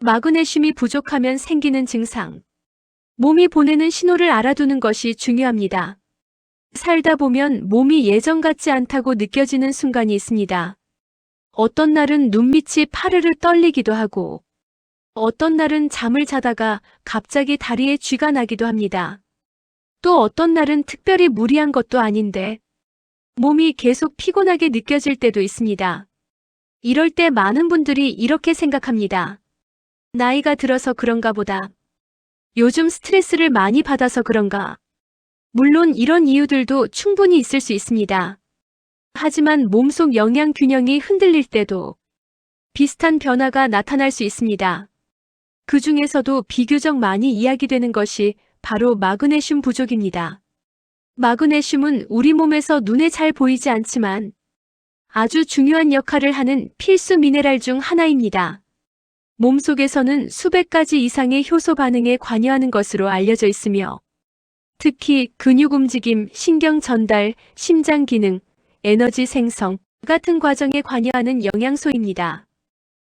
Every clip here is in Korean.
마그네슘이 부족하면 생기는 증상. 몸이 보내는 신호를 알아두는 것이 중요합니다. 살다 보면 몸이 예전 같지 않다고 느껴지는 순간이 있습니다. 어떤 날은 눈밑이 파르르 떨리기도 하고, 어떤 날은 잠을 자다가 갑자기 다리에 쥐가 나기도 합니다. 또 어떤 날은 특별히 무리한 것도 아닌데, 몸이 계속 피곤하게 느껴질 때도 있습니다. 이럴 때 많은 분들이 이렇게 생각합니다. 나이가 들어서 그런가 보다. 요즘 스트레스를 많이 받아서 그런가. 물론 이런 이유들도 충분히 있을 수 있습니다. 하지만 몸속 영양 균형이 흔들릴 때도 비슷한 변화가 나타날 수 있습니다. 그 중에서도 비교적 많이 이야기되는 것이 바로 마그네슘 부족입니다. 마그네슘은 우리 몸에서 눈에 잘 보이지 않지만 아주 중요한 역할을 하는 필수 미네랄 중 하나입니다. 몸속에서는 수백 가지 이상의 효소 반응에 관여하는 것으로 알려져 있으며 특히 근육 움직임, 신경 전달, 심장 기능, 에너지 생성 같은 과정에 관여하는 영양소입니다.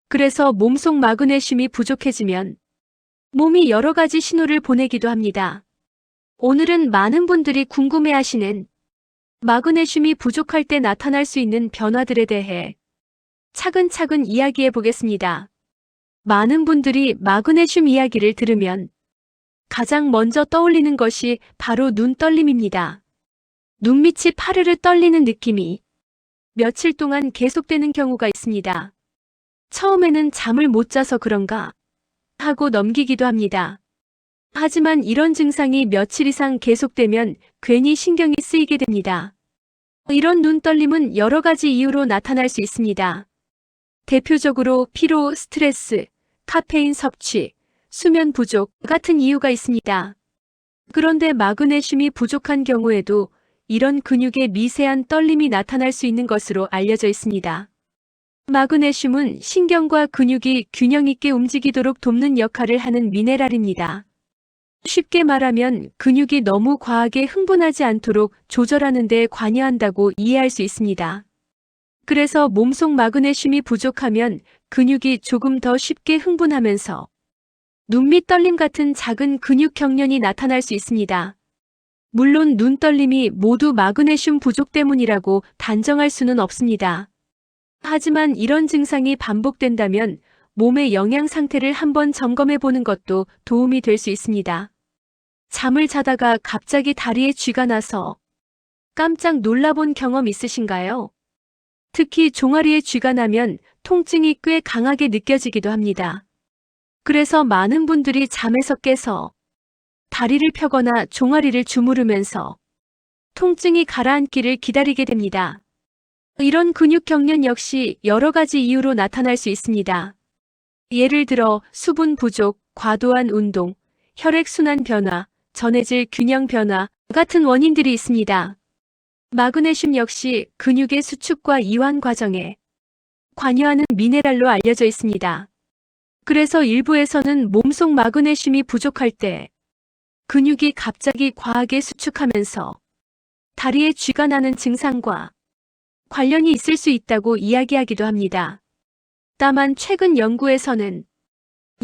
그래서 몸속 마그네슘이 부족해지면 몸이 여러 가지 신호를 보내기도 합니다. 오늘은 많은 분들이 궁금해하시는 마그네슘이 부족할 때 나타날 수 있는 변화들에 대해 차근차근 이야기해 보겠습니다. 많은 분들이 마그네슘 이야기를 들으면 가장 먼저 떠올리는 것이 바로 눈떨림입니다. 눈밑이 파르르 떨리는 느낌이 며칠 동안 계속되는 경우가 있습니다. 처음에는 잠을 못 자서 그런가 하고 넘기기도 합니다. 하지만 이런 증상이 며칠 이상 계속되면 괜히 신경이 쓰이게 됩니다. 이런 눈떨림은 여러 가지 이유로 나타날 수 있습니다. 대표적으로 피로, 스트레스, 카페인 섭취, 수면 부족 같은 이유가 있습니다. 그런데 마그네슘이 부족한 경우에도 이런 근육의 미세한 떨림이 나타날 수 있는 것으로 알려져 있습니다. 마그네슘은 신경과 근육이 균형 있게 움직이도록 돕는 역할을 하는 미네랄입니다. 쉽게 말하면 근육이 너무 과하게 흥분하지 않도록 조절하는 데 관여한다고 이해할 수 있습니다. 그래서 몸속 마그네슘이 부족하면 근육이 조금 더 쉽게 흥분하면서 눈밑 떨림 같은 작은 근육 경련이 나타날 수 있습니다. 물론 눈떨림이 모두 마그네슘 부족 때문이라고 단정할 수는 없습니다. 하지만 이런 증상이 반복된다면 몸의 영양 상태를 한번 점검해 보는 것도 도움이 될 수 있습니다. 잠을 자다가 갑자기 다리에 쥐가 나서 깜짝 놀라본 경험 있으신가요? 특히 종아리에 쥐가 나면 통증이 꽤 강하게 느껴지기도 합니다. 그래서 많은 분들이 잠에서 깨서 다리를 펴거나 종아리를 주무르면서 통증이 가라앉기를 기다리게 됩니다. 이런 근육 경련 역시 여러 가지 이유로 나타날 수 있습니다. 예를 들어 수분 부족, 과도한 운동, 혈액순환 변화, 전해질 균형 변화 같은 원인들이 있습니다. 마그네슘 역시 근육의 수축과 이완 과정에 관여하는 미네랄로 알려져 있습니다. 그래서 일부에서는 몸속 마그네슘이 부족할 때 근육이 갑자기 과하게 수축하면서 다리에 쥐가 나는 증상과 관련이 있을 수 있다고 이야기하기도 합니다. 다만 최근 연구에서는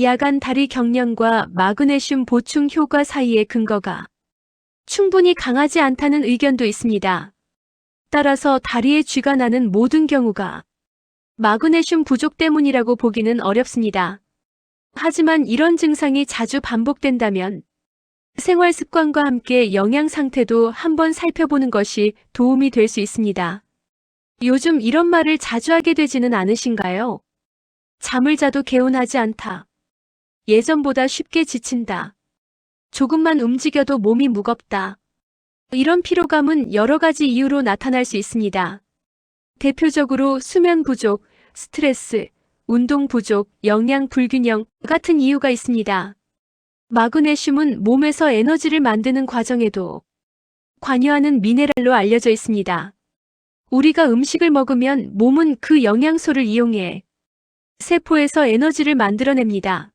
야간 다리 경련과 마그네슘 보충 효과 사이의 근거가 충분히 강하지 않다는 의견도 있습니다. 따라서 다리에 쥐가 나는 모든 경우가 마그네슘 부족 때문이라고 보기는 어렵습니다. 하지만 이런 증상이 자주 반복된다면 생활 습관과 함께 영양 상태도 한번 살펴보는 것이 도움이 될 수 있습니다. 요즘 이런 말을 자주 하게 되지는 않으신가요? 잠을 자도 개운하지 않다. 예전보다 쉽게 지친다. 조금만 움직여도 몸이 무겁다. 이런 피로감은 여러 가지 이유로 나타날 수 있습니다. 대표적으로 수면 부족, 스트레스, 운동 부족, 영양 불균형 같은 이유가 있습니다. 마그네슘은 몸에서 에너지를 만드는 과정에도 관여하는 미네랄로 알려져 있습니다. 우리가 음식을 먹으면 몸은 그 영양소를 이용해 세포에서 에너지를 만들어냅니다.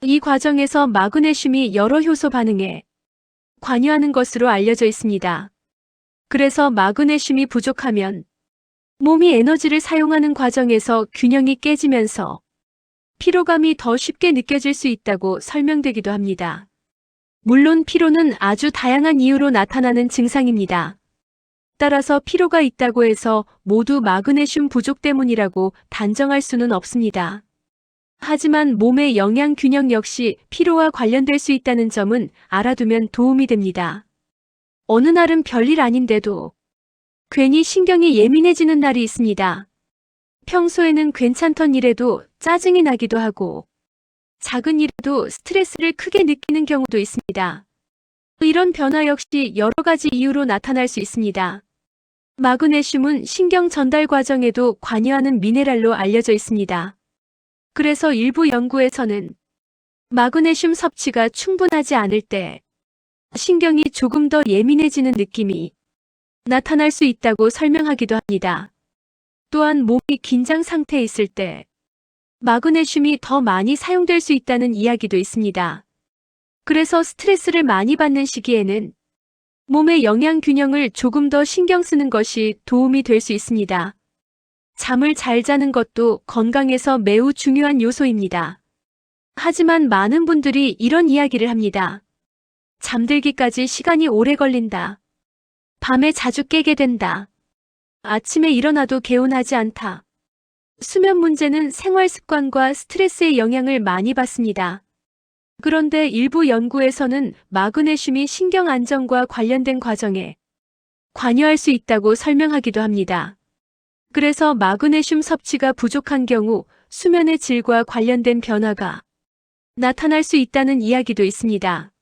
이 과정에서 마그네슘이 여러 효소 반응에 관여하는 것으로 알려져 있습니다. 그래서 마그네슘이 부족하면 몸이 에너지를 사용하는 과정에서 균형이 깨지면서 피로감이 더 쉽게 느껴질 수 있다고 설명되기도 합니다. 물론 피로는 아주 다양한 이유로 나타나는 증상입니다. 따라서 피로가 있다고 해서 모두 마그네슘 부족 때문이라고 단정할 수는 없습니다. 하지만 몸의 영양 균형 역시 피로와 관련될 수 있다는 점은 알아두면 도움이 됩니다. 어느 날은 별일 아닌데도 괜히 신경이 예민해지는 날이 있습니다. 평소에는 괜찮던 일에도 짜증이 나기도 하고 작은 일에도 스트레스를 크게 느끼는 경우도 있습니다. 이런 변화 역시 여러 가지 이유로 나타날 수 있습니다. 마그네슘은 신경 전달 과정에도 관여하는 미네랄로 알려져 있습니다. 그래서 일부 연구에서는 마그네슘 섭취가 충분하지 않을 때 신경이 조금 더 예민해지는 느낌이 나타날 수 있다고 설명하기도 합니다. 또한 몸이 긴장 상태에 있을 때 마그네슘이 더 많이 사용될 수 있다는 이야기도 있습니다. 그래서 스트레스를 많이 받는 시기에는 몸의 영양 균형을 조금 더 신경 쓰는 것이 도움이 될 수 있습니다. 잠을 잘 자는 것도 건강에서 매우 중요한 요소입니다. 하지만 많은 분들이 이런 이야기를 합니다. 잠들기까지 시간이 오래 걸린다. 밤에 자주 깨게 된다. 아침에 일어나도 개운하지 않다. 수면 문제는 생활 습관과 스트레스의 영향을 많이 받습니다. 그런데 일부 연구에서는 마그네슘이 신경 안정과 관련된 과정에 관여할 수 있다고 설명하기도 합니다. 그래서 마그네슘 섭취가 부족한 경우 수면의 질과 관련된 변화가 나타날 수 있다는 이야기도 있습니다.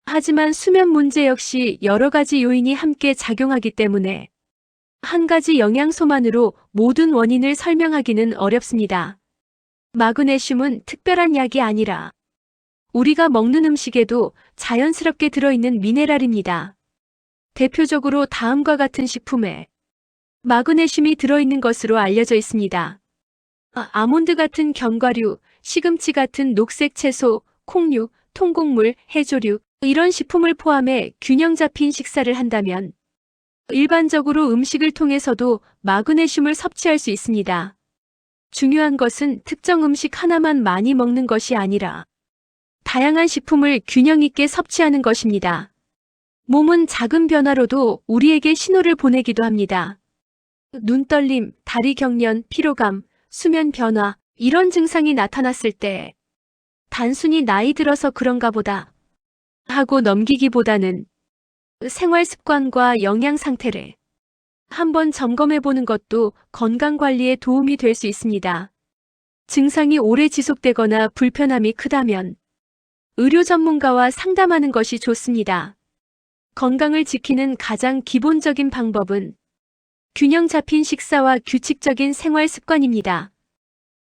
하지만 수면 문제 역시 여러 가지 요인이 함께 작용하기 때문에 한 가지 영양소만으로 모든 원인을 설명하기는 어렵습니다. 마그네슘은 특별한 약이 아니라 우리가 먹는 음식에도 자연스럽게 들어있는 미네랄입니다. 대표적으로 다음과 같은 식품에 마그네슘이 들어있는 것으로 알려져 있습니다. 아몬드 같은 견과류, 시금치 같은 녹색 채소, 콩류, 통곡물, 해조류, 이런 식품을 포함해 균형 잡힌 식사를 한다면 일반적으로 음식을 통해서도 마그네슘을 섭취할 수 있습니다. 중요한 것은 특정 음식 하나만 많이 먹는 것이 아니라 다양한 식품을 균형 있게 섭취하는 것입니다. 몸은 작은 변화로도 우리에게 신호를 보내기도 합니다. 눈떨림, 다리 경련, 피로감, 수면 변화, 이런 증상이 나타났을 때 단순히 나이 들어서 그런가 보다 하고 넘기기보다는 생활 습관과 영양 상태를 한번 점검해 보는 것도 건강 관리에 도움이 될 수 있습니다. 증상이 오래 지속되거나 불편함이 크다면 의료 전문가와 상담하는 것이 좋습니다. 건강을 지키는 가장 기본적인 방법은 균형 잡힌 식사와 규칙적인 생활 습관입니다.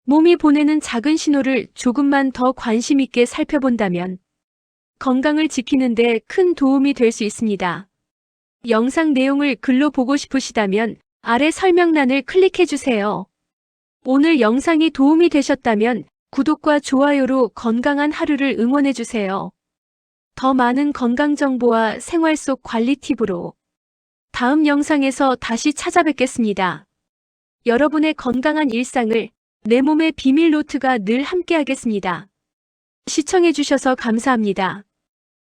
몸이 보내는 작은 신호를 조금만 더 관심 있게 살펴본다면 건강을 지키는 데 큰 도움이 될 수 있습니다. 영상 내용을 글로 보고 싶으시다면 아래 설명란을 클릭해 주세요. 오늘 영상이 도움이 되셨다면 구독과 좋아요로 건강한 하루를 응원해 주세요. 더 많은 건강 정보와 생활 속 관리 팁으로 다음 영상에서 다시 찾아뵙겠습니다. 여러분의 건강한 일상을 내 몸의 비밀 노트가 늘 함께하겠습니다. 시청해 주셔서 감사합니다.